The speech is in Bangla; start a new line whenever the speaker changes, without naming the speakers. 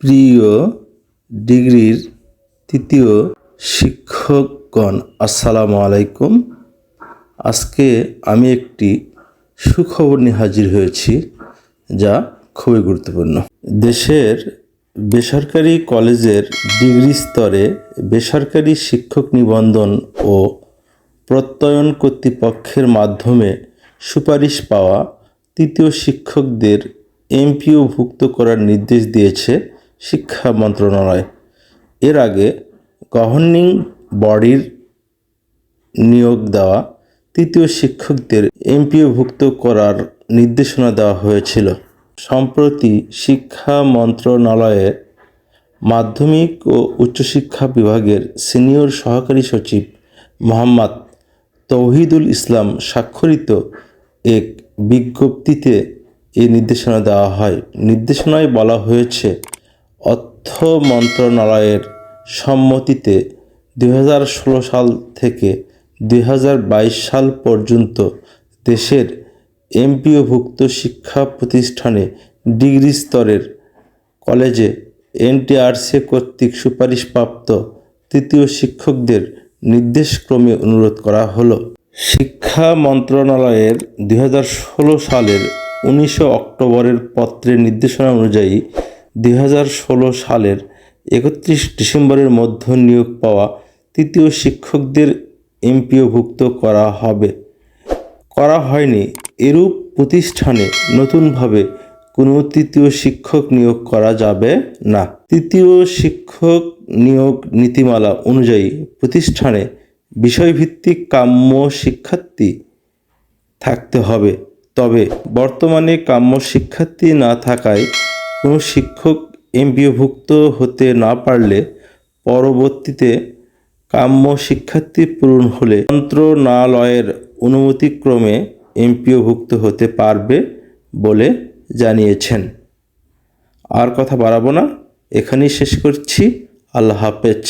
প্রিয় ডিগ্রির তৃতীয় শিক্ষকগণ, আসসালামু আলাইকুম। আজকে আমি একটি সুখবর নিয়ে হাজির হয়েছি, যা খুবই গুরুত্বপূর্ণ। দেশের বেসরকারি কলেজের ডিগ্রি স্তরে বেসরকারি শিক্ষক নিবন্ধন ও প্রত্যয়ন কর্তৃপক্ষের মাধ্যমে সুপারিশ পাওয়া তৃতীয় শিক্ষকদের এমপিওভুক্ত করার নির্দেশ দিয়েছে শিক্ষা মন্ত্রণালয়। এর আগে গভর্নিং বডির নিয়োগ দেওয়া তৃতীয় শিক্ষকদের এমপিওভুক্ত করার নির্দেশনা দেওয়া হয়েছিল। সম্প্রতি শিক্ষা মন্ত্রণালয়ের মাধ্যমিক ও উচ্চশিক্ষা বিভাগের সিনিয়র সহকারী সচিব মোহাম্মদ তৌহিদুল ইসলাম স্বাক্ষরিত এক বিজ্ঞপ্তিতে এই নির্দেশনা দেওয়া হয়। নির্দেশনায় বলা হয়েছে, অর্থ মন্ত্রণালয়ের সম্মতিতে 2016 সাল থেকে 2022 সাল পর্যন্ত দেশের এমপিওভুক্ত শিক্ষা প্রতিষ্ঠানে ডিগ্রি স্তরের কলেজে এনটিআরসি কর্তৃক সুপারিশপ্রাপ্ত তৃতীয় শিক্ষকদের নির্দেশক্রমে অনুরোধ করা হলো। শিক্ষা মন্ত্রণালয়ের 2016 সালের 19 অক্টোবরের পত্রের নির্দেশনা অনুযায়ী 2016 সালের 31 ডিসেম্বরের মধ্যে নিয়োগ পাওয়া তৃতীয় শিক্ষকদের এমপিওভুক্ত করা হয়নি। এরূপ প্রতিষ্ঠানে নতুনভাবে কোনো তৃতীয় শিক্ষক নিয়োগ করা যাবে না। তৃতীয় শিক্ষক নিয়োগ নীতিমালা অনুযায়ী প্রতিষ্ঠানে বিষয়ভিত্তিক কাম্য শিক্ষার্থী থাকতে হবে। তবে বর্তমানে কাম্য শিক্ষার্থী না থাকায় কোনো শিক্ষক এমপিওভুক্ত হতে না পারলে পরবর্তীতে কাম্য শিক্ষার্থী পূরণ হলে মন্ত্রণালয়ের অনুমতিক্রমে এমপিওভুক্ত হতে পারবে বলে জানিয়েছেন। আর কথা বাড়াবো না, এখানেই শেষ করছি। আল্লাহ হাফেজ।